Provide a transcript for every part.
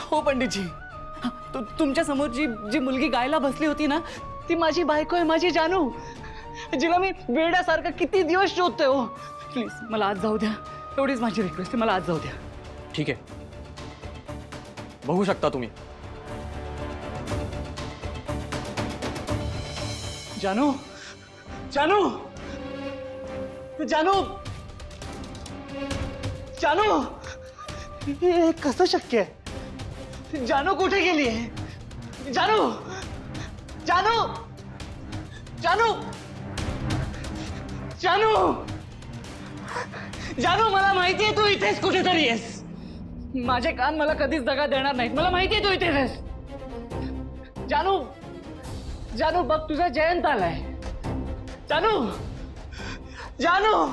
हो पंडितजी, तुमच्या समोर जी जी मुलगी गायला बसली होती ना, ती माझी बायको आहे, माझी जानू, जिला मी वेड्यासारखं किती दिवस शोधतोय. हो प्लीज मला आज जाऊ द्या, एवढीच माझी रिक्वेस्ट आहे, मला आज जाऊ द्या. ठीक आहे, बघू शकता तुम्ही. जानू, जानू, जानू, जानू, हे कसं शक्य आहे? जानू कुठे गेली आहे? जानू, जानू, जानू, जानू, जानू, मला माहितीये तू इथेच कुठेतरी आहेस. माझे कान मला कधीच दगा देणार नाहीत. मला माहितीये तू इथेच आहेस. जानू, जानू, बघ तुझा जयंत आलाय. जानू, जानू,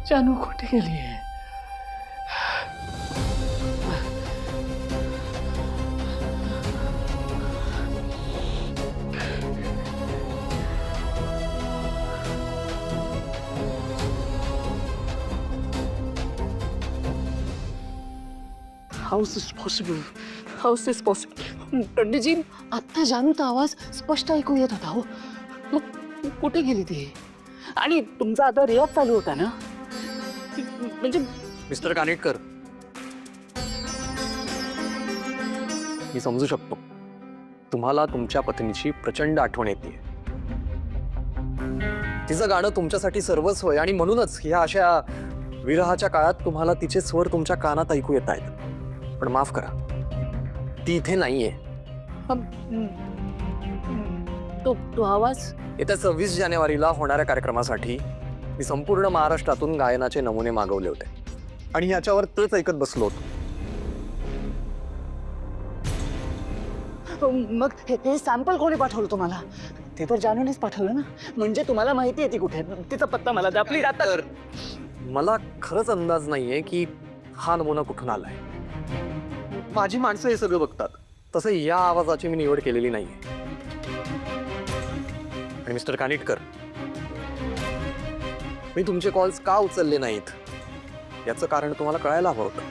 जानू कुठे गेली आहे? How is this possible? How is this possible? पंडितजी, आत्ता जानूचा आवाज स्पष्ट ऐकू येत होता. हो, मग कुठे गेली ती? आणि तुमचा आता रियाज चालू होता ना, म्हणजे मिस्टर कानेटकर, मी समजू शकतो तुम्हाला तुमच्या पत्नीची प्रचंड आठवण येते. तिचं गाणं तुमच्यासाठी सर्वस्व आहे आणि म्हणूनच ह्या अशा विरहाच्या काळात तुम्हाला तिचे स्वर तुमच्या कानात ऐकू येत आहेत. पण माफ करा, ती इथे नाहीये. तो आवाज येत्या 26 जानेवारीला होणाऱ्या कार्यक्रमासाठी मी संपूर्ण महाराष्ट्रातून गायनाचे नमुने मागवले होते आणि ह्याच्यावर तेच ऐकत बसलो होतो. मग हे सॅम्पल कोणी पाठवलं तुम्हाला? ते तर जानूनेच पाठवलं ना. म्हणजे तुम्हाला माहिती आहे ती कुठे आहे. तिचा पत्ता मला द्या प्लीज. आता मला खरंच अंदाज नाहीये की हा नमुना कुठून आलाय. माझी माणसं हे सगळं बघतात. तसं या आवाजाची मी निवड केलेली नाहीये. आणि मिस्टर कानिटकर, मी तुमचे कॉल्स का उचलले नाहीत याचं कारण तुम्हाला कळायला हवं होतं.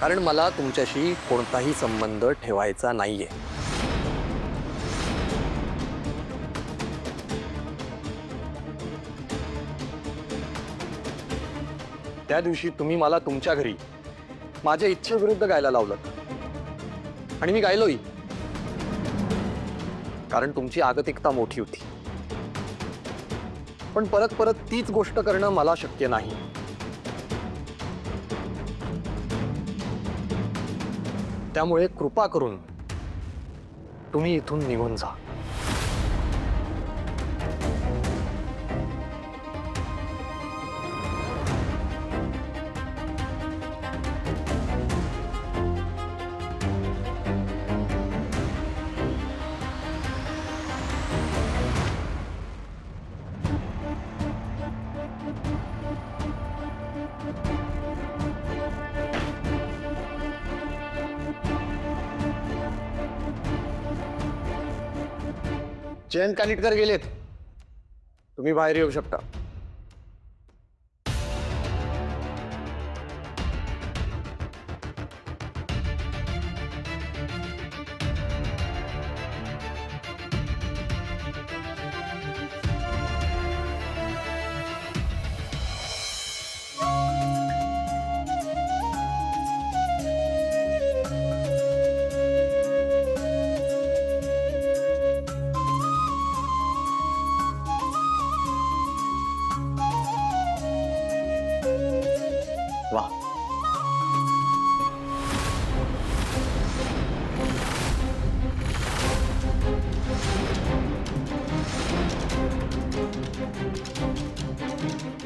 कारण मला तुमच्याशी कोणताही संबंध ठेवायचा नाहीये. त्या दिवशी तुम्ही मला तुमच्या घरी माझ्या इच्छेविरुद्ध गायला लावलं आणि मी गायलोही, कारण तुमची आगतिकता मोठी होती. पण परत परत तीच गोष्ट करणं मला शक्य नाही. त्यामुळे कृपा करून तुम्ही इथून निघून जा. जयंत कानिटकर गेलेत, तुम्ही बाहेर येऊ शकता. वाह,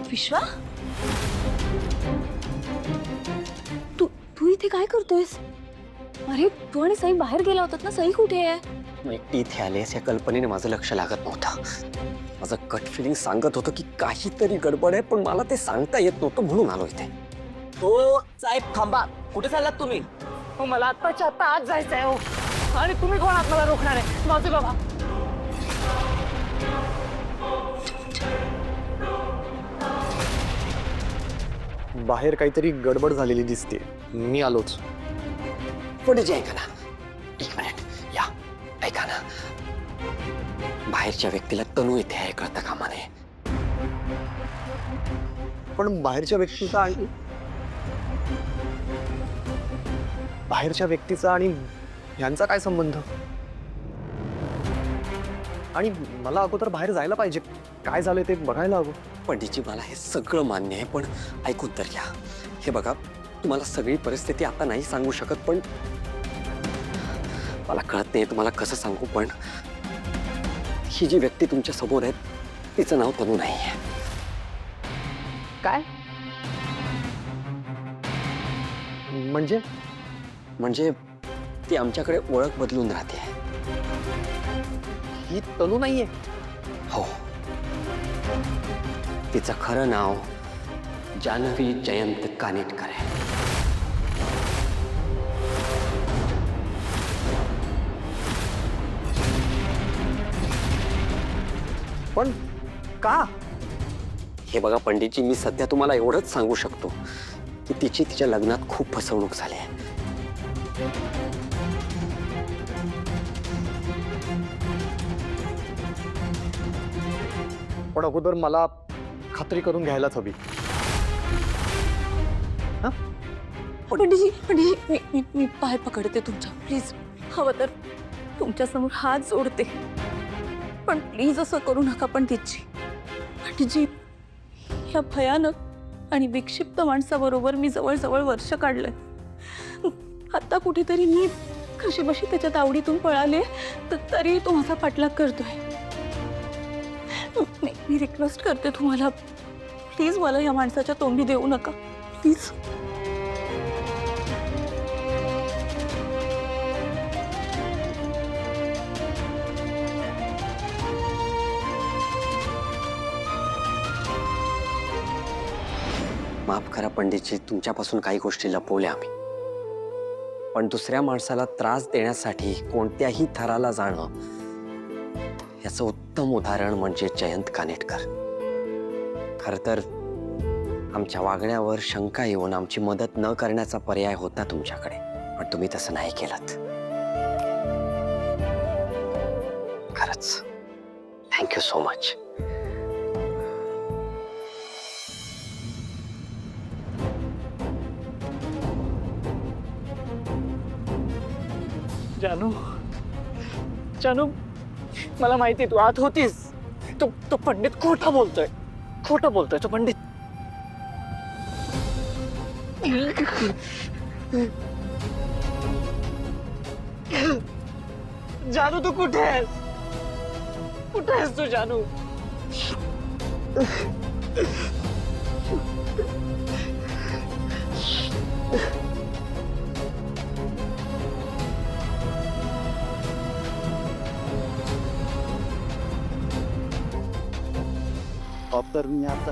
विश्वा, तू इथे काय करतोयस? अरे तू आणि साई बाहेर गेला होतात ना, साई कुठे आहे? एकटी इथे आलेस या कल्पनेने माझं लक्ष लागत नव्हतं. माझं गट फिलिंग सांगत होतं की काहीतरी गडबड आहे, पण मला ते सांगता येत नव्हतं म्हणून आलो इथे. हो साहेब थांबा, कुठे चाललात तुम्ही? हो मला आत्ताच्या आत्ता आज जायचं आहे. हो, आणि तुम्ही कोण आत मला रोखणार आहे? माझे बाबा. बाहेर काहीतरी गडबड झालेली दिसते. मी आलोच. पंडितजी ऐका ना, एक मिनिट या. ऐका ना, बाहेरच्या व्यक्तीला तनू इथे आहे कळतं कामा नये. पण बाहेरच्या व्यक्तीचा आणि यांचा काय संबंध? आणि मला अगोदर बाहेर जायला पाहिजे. काय झालंय ते बघायला हवं. पंडितजी मला हे सगळं मान्य आहे, पण ऐकून तर घ्या. हे बघा, तुम्हाला सगळी परिस्थिती आता नाही सांगू शकत, पण मला कळत नाही तुम्हाला कसं सांगू, पण ही जी व्यक्ती तुमच्या समोर आहे तिचं नाव तनू नाही आहे. काय? म्हणजे ती आमच्याकडे ओळख बदलून राहते. ही तनू नाहीये. हो, तिचं खरं नाव जान्हवी जयंत कानेटकर आहे. पण का? हे बघा पंडितजी, मी सध्या तुम्हाला एवढंच सांगू शकतो की तिच्या लग्नात खूप फसवणूक झाली आहे. पण अगोदर मला खात्री करून घ्यायलाच हवी. पंडितजी मी पाय पकडते तुमच्या, प्लीज. हवं तर तुमच्या समोर हात जोडते, पण प्लीज असं करू नका पंडितजी. पंडितजी, या भयानक आणि विक्षिप्त माणसाबरोबर मी जवळजवळ वर्ष काढलंय. आता कुठेतरी मी कशी बशी त्याच्या तावडीतून पळाले, तरी तो माझा पाठलाग करतोय. मी रिक्वेस्ट करते तुम्हाला, प्लीज मला या माणसाच्या तोंडी देऊ नका, प्लीज. माफ करा पंडितजी, तुमच्यापासून काही गोष्टी लपवल्या आम्ही, पण दुसऱ्या माणसाला त्रास देण्यासाठी कोणत्याही थराला जाणं याचं उत्तम उदाहरण म्हणजे जयंत कानेटकर. खर तर आमच्या वागण्यावर शंका येऊन आमची मदत न करण्याचा पर्याय होता तुमच्याकडे, पण तुम्ही तसं नाही केलं. खरंच थँक्यू सो मच. जानू, जानू, मला माहिती तू आत होतीस. तो पंडित खोटं बोलतोय तो पंडित. जानू, तू कुठे आहेस तू जानू? तर मी आता